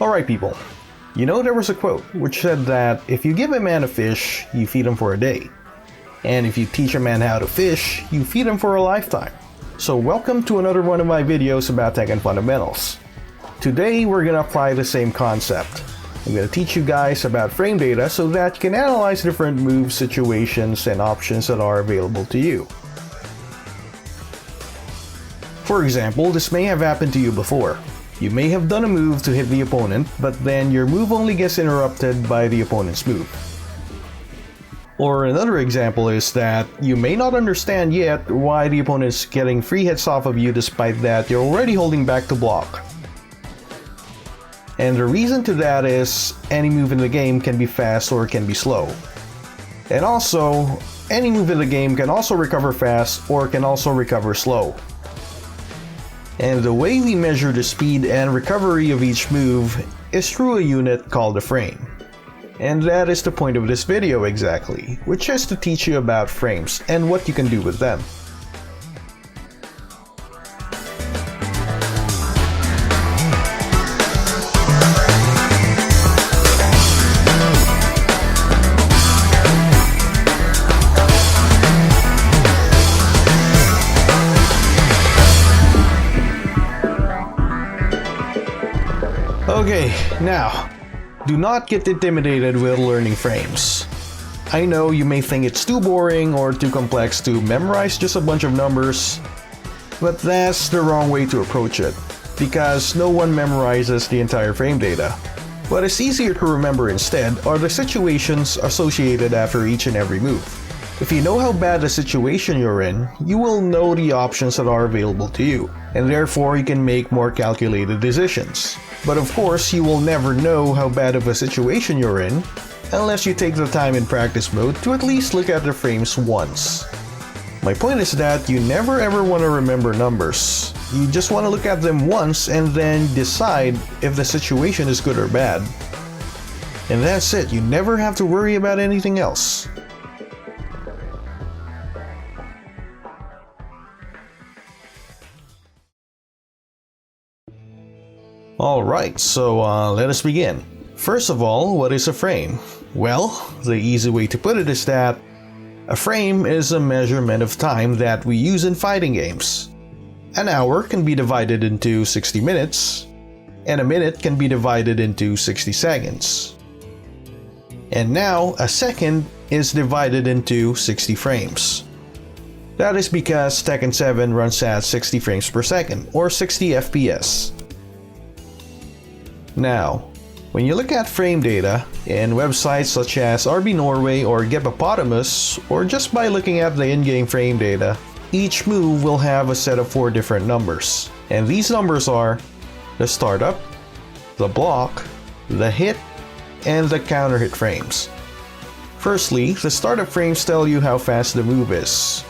Alright people, you know there was a quote which said that if you give a man a fish, you feed him for a day. And if you teach a man how to fish, you feed him for a lifetime. So welcome to another one of my videos about Tekken fundamentals. Today we're gonna apply the same concept. I'm gonna teach you guys about frame data so that you can analyze different moves, situations, and options that are available to you. For example, this may have happened to you before. You may have done a move to hit the opponent, but then your move only gets interrupted by the opponent's move. Or another example is that you may not understand yet why the opponent's getting free hits off of you despite that you're already holding back to block. And the reason to that is any move in the game can be fast or can be slow. And also, any move in the game can also recover fast or can also recover slow. And the way we measure the speed and recovery of each move is through a unit called a frame. And that is the point of this video exactly, which is to teach you about frames and what you can do with them. Okay, now, do not get intimidated with learning frames. I know you may think it's too boring or too complex to memorize just a bunch of numbers, but that's the wrong way to approach it, because no one memorizes the entire frame data. What is easier to remember instead are the situations associated after each and every move. If you know how bad the situation you're in, you will know the options that are available to you, and therefore you can make more calculated decisions. But of course, you will never know how bad of a situation you're in unless you take the time in practice mode to at least look at the frames once. My point is that you never ever want to remember numbers. You just want to look at them once and then decide if the situation is good or bad. And that's it, you never have to worry about anything else. Alright, so let us begin. First of all, what is a frame? Well, the easy way to put it is that a frame is a measurement of time that we use in fighting games. An hour can be divided into 60 minutes, and a minute can be divided into 60 seconds. And now, a second is divided into 60 frames. That is because Tekken 7 runs at 60 frames per second, or 60 FPS. Now, when you look at frame data in websites such as RB Norway or Gepopotamus, or just by looking at the in-game frame data, each move will have a set of 4 different numbers. And these numbers are the startup, the block, the hit, and the counter hit frames. Firstly, the startup frames tell you how fast the move is.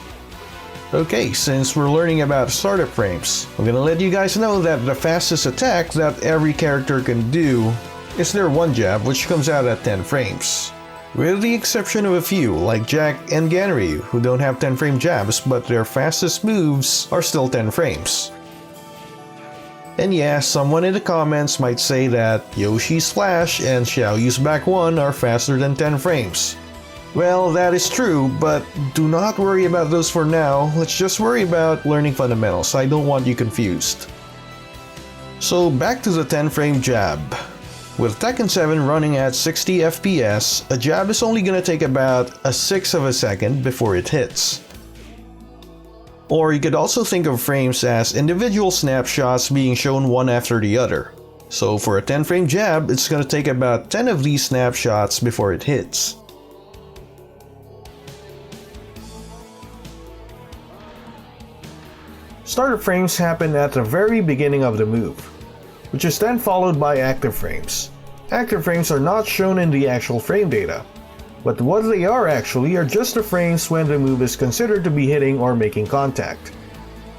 Okay, since we're learning about startup frames, I'm gonna let you guys know that the fastest attack that every character can do is their one jab, which comes out at 10 frames. With the exception of a few, like Jack and Ganryu, who don't have 10 frame jabs, but their fastest moves are still 10 frames. And yeah, someone in the comments might say that Yoshi's Flash and Xiaoyu's Back 1 are faster than 10 frames. Well, that is true, but do not worry about those for now. Let's just worry about learning fundamentals. I don't want you confused. So back to the 10 frame jab. With Tekken 7 running at 60 FPS, a jab is only gonna take about a 1/6 of a second before it hits. Or you could also think of frames as individual snapshots being shown one after the other. So for a 10 frame jab, it's gonna take about 10 of these snapshots before it hits. Startup frames happen at the very beginning of the move, which is then followed by active frames. Active frames are not shown in the actual frame data, but what they are actually are just the frames when the move is considered to be hitting or making contact.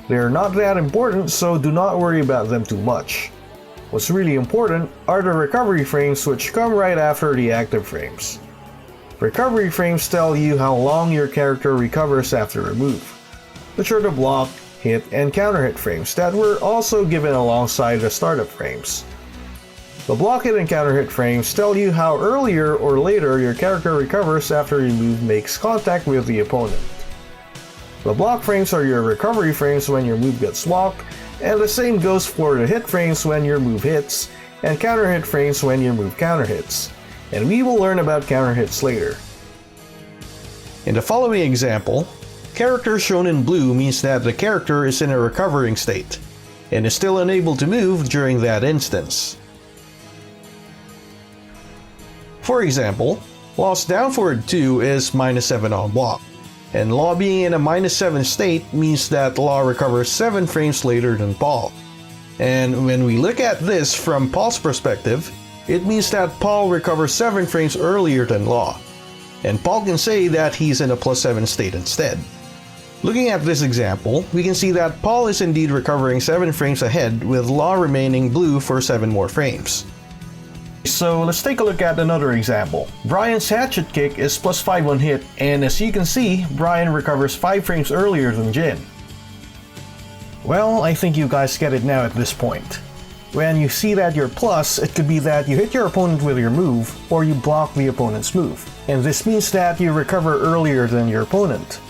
They are not that important, so do not worry about them too much. What's really important are the recovery frames, which come right after the active frames. Recovery frames tell you how long your character recovers after a move, which are the block, hit, and counter hit frames that were also given alongside the startup frames. The block, hit, and counter hit frames tell you how earlier or later your character recovers after your move makes contact with the opponent. The block frames are your recovery frames when your move gets blocked, and the same goes for the hit frames when your move hits, and counter hit frames when your move counter hits. And we will learn about counter hits later. In the following example, character shown in blue means that the character is in a recovering state, and is still unable to move during that instance. For example, Law's down forward 2 is -7 on block, and Law being in a -7 state means that Law recovers 7 frames later than Paul. And when we look at this from Paul's perspective, it means that Paul recovers 7 frames earlier than Law, and Paul can say that he's in a +7 state instead. Looking at this example, we can see that Paul is indeed recovering 7 frames ahead, with Law remaining blue for 7 more frames. So let's take a look at another example. Brian's hatchet kick is +5 on hit, and as you can see, Brian recovers 5 frames earlier than Jin. Well, I think you guys get it now at this point. When you see that you're plus, it could be that you hit your opponent with your move, or you block the opponent's move. And this means that you recover earlier than your opponent.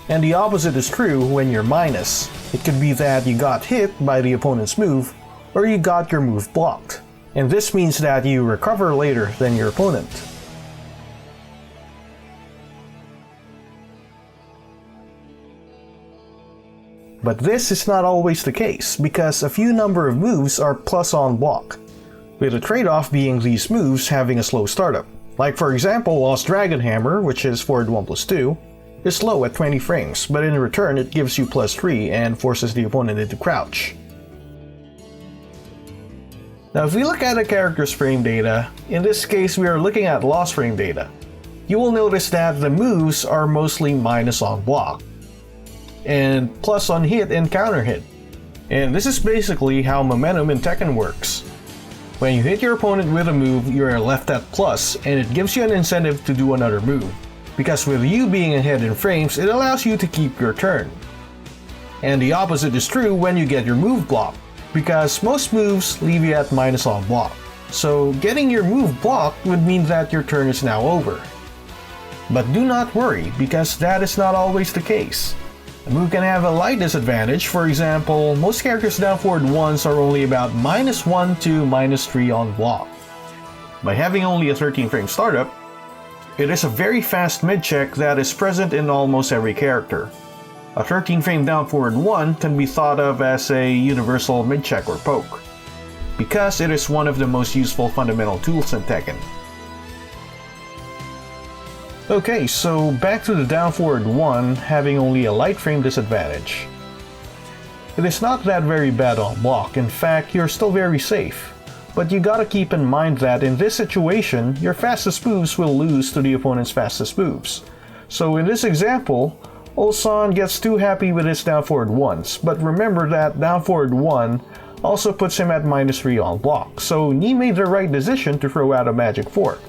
And the opposite is true when you're minus. It could be that you got hit by the opponent's move, or you got your move blocked. And this means that you recover later than your opponent. But this is not always the case, because a few number of moves are plus on block, with the trade-off being these moves having a slow startup. Like for example, Law's Dragon Hammer, which is forward 1+2, is slow at 20 frames, but in return it gives you +3 and forces the opponent into crouch. Now if we look at a character's frame data, in this case we are looking at Law's frame data, you will notice that the moves are mostly minus on block, and plus on hit and counter hit. And this is basically how momentum in Tekken works. When you hit your opponent with a move, you are left at plus, and it gives you an incentive to do another move. Because with you being ahead in frames, it allows you to keep your turn. And the opposite is true when you get your move blocked, because most moves leave you at minus on block. So getting your move blocked would mean that your turn is now over. But do not worry, because that is not always the case. A move can have a light disadvantage. For example, most characters down forward 1s are only about -1 to -3 on block. By having only a 13 frame startup, it is a very fast mid-check that is present in almost every character. A 13 frame down forward 1 can be thought of as a universal mid-check or poke, because it is one of the most useful fundamental tools in Tekken. Okay, so back to the down forward 1 having only a light frame disadvantage. It is not that very bad on block, in fact you're still very safe. But you gotta keep in mind that in this situation, your fastest moves will lose to the opponent's fastest moves. So in this example, Ulsan gets too happy with his down forward 1s, but remember that down forward 1 also puts him at -3 on block, so he made the right decision to throw out a magic 4.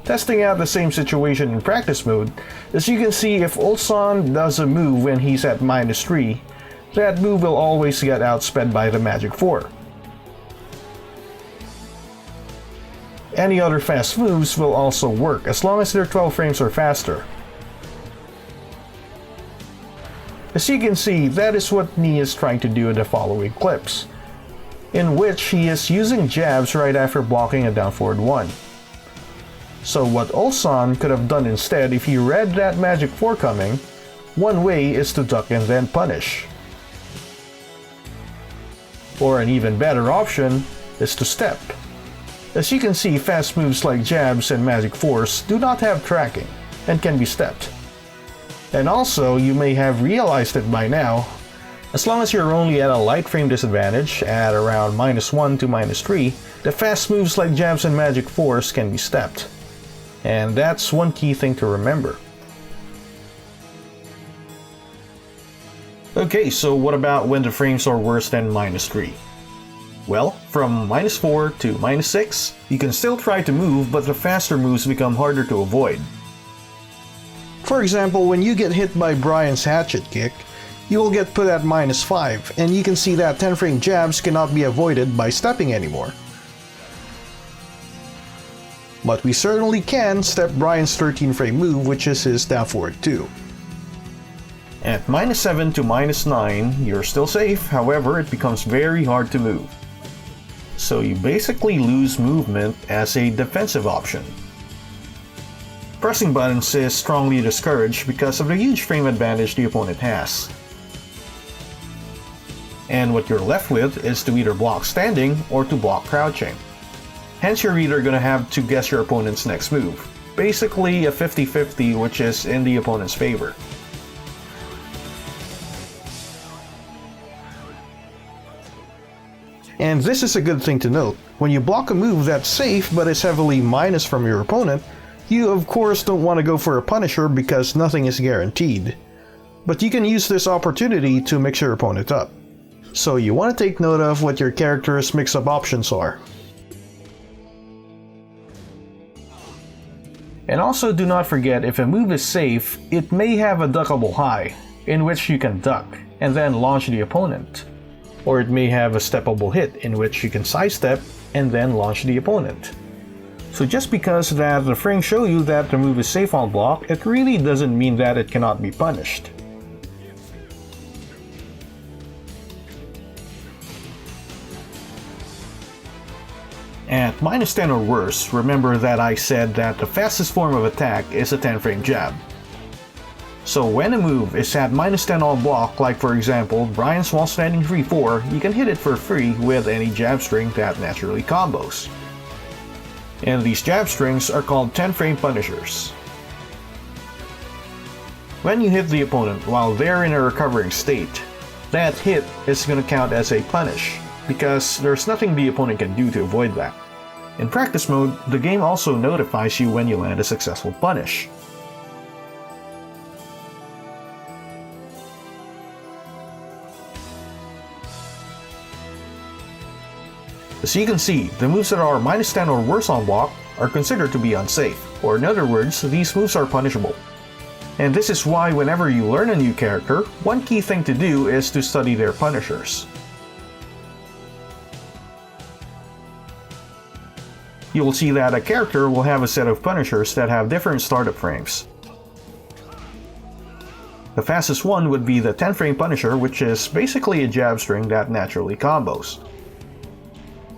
Testing out the same situation in practice mode, as you can see if Ulsan does a move when he's at -3, that move will always get outsped by the magic 4. Any other fast moves will also work, as long as they're 12 frames or faster. As you can see, that is what Ni is trying to do in the following clips, in which he is using jabs right after blocking a down forward 1. So what Ulsan could have done instead if he read that magic 4 coming, one way is to duck and then punish. Or an even better option is to step. As you can see, fast moves like jabs and magic 4s do not have tracking and can be stepped. And also, you may have realized it by now, as long as you're only at a light frame disadvantage at around -1 to -3, the fast moves like jabs and magic 4s can be stepped. And that's one key thing to remember. Okay, so what about when the frames are worse than -3? Well, from -4 to -6, you can still try to move, but the faster moves become harder to avoid. For example, when you get hit by Brian's hatchet kick, you will get put at -5, and you can see that 10-frame jabs cannot be avoided by stepping anymore. But we certainly can step Brian's 13-frame move, which is his down forward 2. At -7 to -9, you're still safe, however it becomes very hard to move. So you basically lose movement as a defensive option. Pressing buttons is strongly discouraged because of the huge frame advantage the opponent has. And what you're left with is to either block standing or to block crouching. Hence you're either gonna have to guess your opponent's next move. Basically a 50-50, which is in the opponent's favor. And this is a good thing to note. When you block a move that's safe but is heavily minus from your opponent, you of course don't want to go for a punisher because nothing is guaranteed. But you can use this opportunity to mix your opponent up. So you want to take note of what your character's mix-up options are. And also do not forget, if a move is safe, it may have a duckable high, in which you can duck and then launch the opponent. Or it may have a steppable hit, in which you can sidestep and then launch the opponent. So just because that the frames show you that the move is safe on block, it really doesn't mean that it cannot be punished. At -10 or worse, remember that I said that the fastest form of attack is a 10-frame jab. So when a move is at -10 on block, like for example Brian's while standing 3-4, you can hit it for free with any jab string that naturally combos. And these jab strings are called 10-frame punishers. When you hit the opponent while they're in a recovering state, that hit is going to count as a punish, because there's nothing the opponent can do to avoid that. In practice mode, the game also notifies you when you land a successful punish. As you can see, the moves that are -10 or worse on block are considered to be unsafe, or in other words, these moves are punishable. And this is why whenever you learn a new character, one key thing to do is to study their punishers. You will see that a character will have a set of punishers that have different startup frames. The fastest one would be the 10-frame punisher, which is basically a jab string that naturally combos.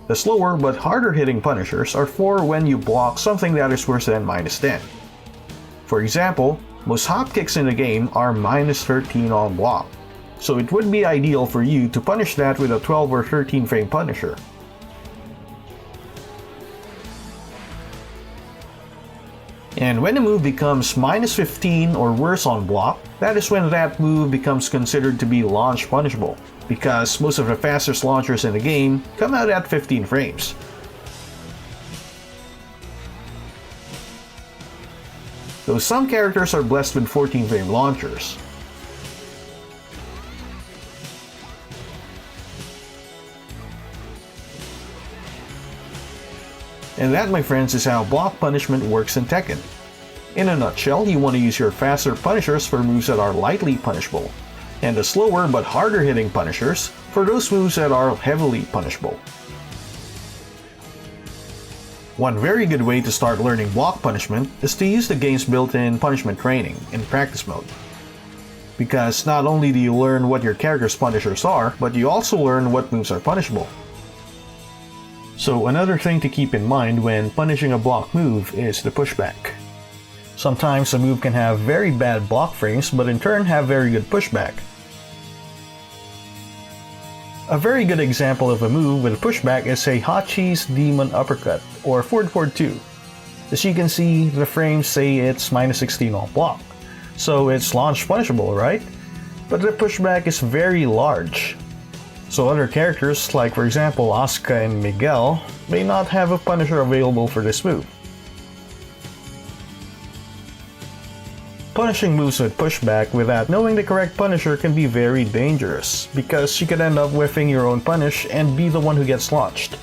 The slower but harder hitting punishers are for when you block something that is worse than -10. For example, most hopkicks in the game are -13 on block, so it would be ideal for you to punish that with a 12 or 13 frame punisher. And when a move becomes -15 or worse on block, that is when that move becomes considered to be launch punishable, because most of the fastest launchers in the game come out at 15 frames. Though some characters are blessed with 14-frame launchers. And that, my friends, is how block punishment works in Tekken. In a nutshell, you want to use your faster punishers for moves that are lightly punishable, and the slower but harder hitting punishers for those moves that are heavily punishable. One very good way to start learning block punishment is to use the game's built-in punishment training in practice mode. Because not only do you learn what your character's punishers are, but you also learn what moves are punishable. So another thing to keep in mind when punishing a block move is the pushback. Sometimes a move can have very bad block frames, but in turn have very good pushback. A very good example of a move with a pushback is a Hot Cheese Demon Uppercut, or forward 4-2. As you can see, the frames say it's -16 on block, so it's launch punishable, right? But the pushback is very large. So other characters, like for example Asuka and Miguel, may not have a punisher available for this move. punishing moves with pushback without knowing the correct punisher can be very dangerous, because you could end up whiffing your own punish and be the one who gets launched.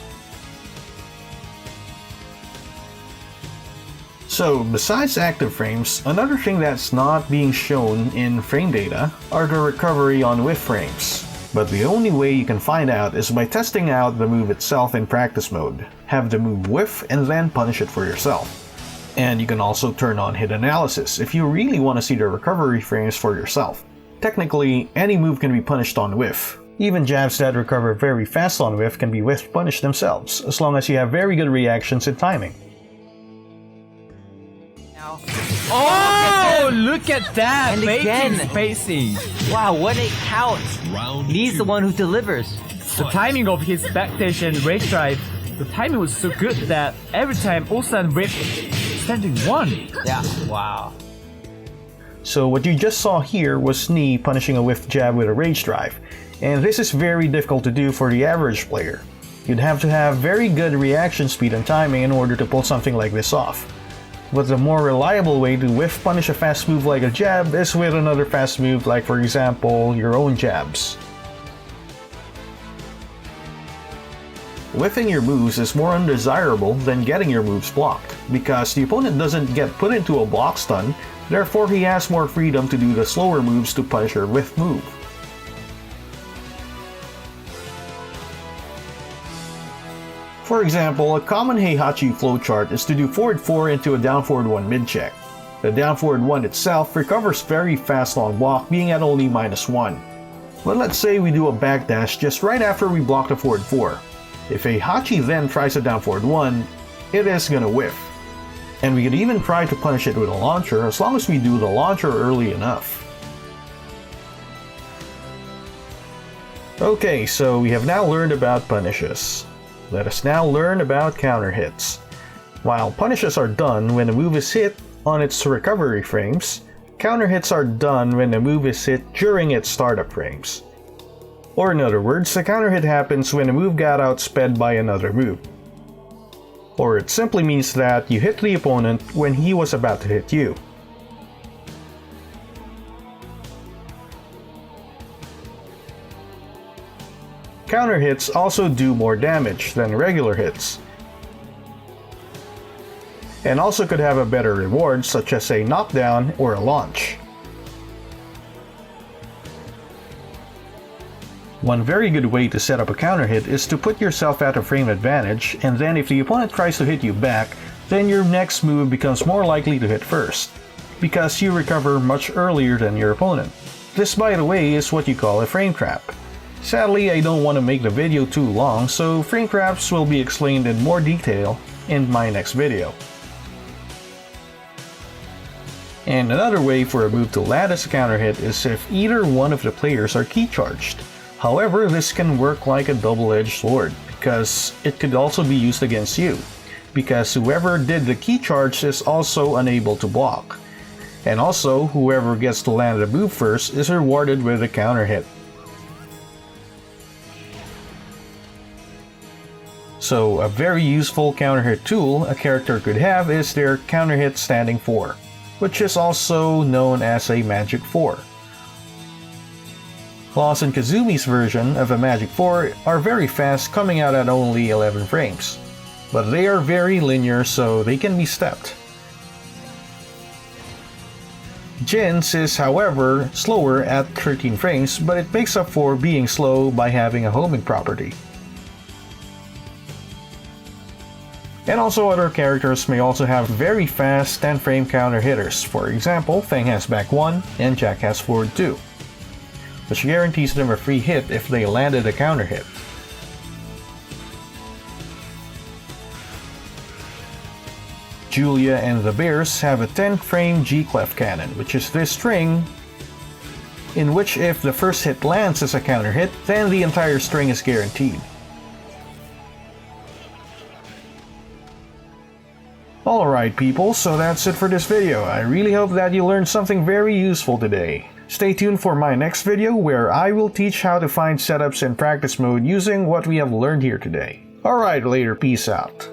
So, besides active frames, another thing that's not being shown in frame data are the recovery on whiff frames. But the only way you can find out is by testing out the move itself in practice mode. Have the move whiff and then punish it for yourself. And you can also turn on hit analysis if you really want to see the recovery frames for yourself. Technically, any move can be punished on whiff. Even jabs that recover very fast on whiff can be whiff punished themselves, as long as you have very good reactions and timing. Oh, look at that! And again. Spacing. Wow, what a count! He's the one who delivers. The timing of his backdash and rage drive, the timing was so good that every time Ulsan whipped standing one. Yeah, wow. So what you just saw here was Knee punishing a whiff jab with a rage drive, and this is very difficult to do for the average player. You'd have to have very good reaction speed and timing in order to pull something like this off. But the more reliable way to whiff punish a fast move like a jab is with another fast move, like for example, your own jabs. Whiffing your moves is more undesirable than getting your moves blocked, because the opponent doesn't get put into a block stun, therefore he has more freedom to do the slower moves to punish your whiff move. For example, a common Heihachi flowchart is to do forward 4 into a down forward 1 mid check. The down forward 1 itself recovers very fast on block, being at only -1. But let's say we do a backdash just right after we block the forward 4. If Heihachi then tries a down forward 1, it is gonna whiff. And we could even try to punish it with a launcher as long as we do the launcher early enough. Okay, so we have now learned about punishes. Let us now learn about counter hits. While punishes are done when a move is hit on its recovery frames, counter hits are done when the move is hit during its startup frames. Or in other words, a counter hit happens when a move got outsped by another move. Or it simply means that you hit the opponent when he was about to hit you. Counter hits also do more damage than regular hits, and also could have a better reward, such as a knockdown or a launch. One very good way to set up a counter hit is to put yourself at a frame advantage, and then if the opponent tries to hit you back, then your next move becomes more likely to hit first, because you recover much earlier than your opponent. This, by the way, is what you call a frame trap. Sadly, I don't want to make the video too long, so frame traps will be explained in more detail in my next video. And another way for a move to land as a counter hit is if either one of the players are key charged. However, this can work like a double-edged sword, because it could also be used against you, because whoever did the key charge is also unable to block. And also, whoever gets to land the move first is rewarded with a counter hit. So a very useful counter hit tool a character could have is their counter hit standing 4, which is also known as a Magic 4. Claus and Kazumi's version of a Magic 4 are very fast, coming out at only 11 frames, but they are very linear, so they can be stepped. Jin's is, however, slower at 13 frames, but it makes up for being slow by having a homing property. And also other characters may also have very fast 10-frame counter hitters. For example, Feng has back 1 and Jack has forward 2, which guarantees them a free hit if they landed a counter hit. Julia and the Bears have a 10-frame G-clef cannon, which is this string in which if the first hit lands as a counter hit, then the entire string is guaranteed. Alright people, so that's it for this video. I really hope that you learned something very useful today. Stay tuned for my next video where I will teach how to find setups in practice mode using what we have learned here today. Alright, later, peace out.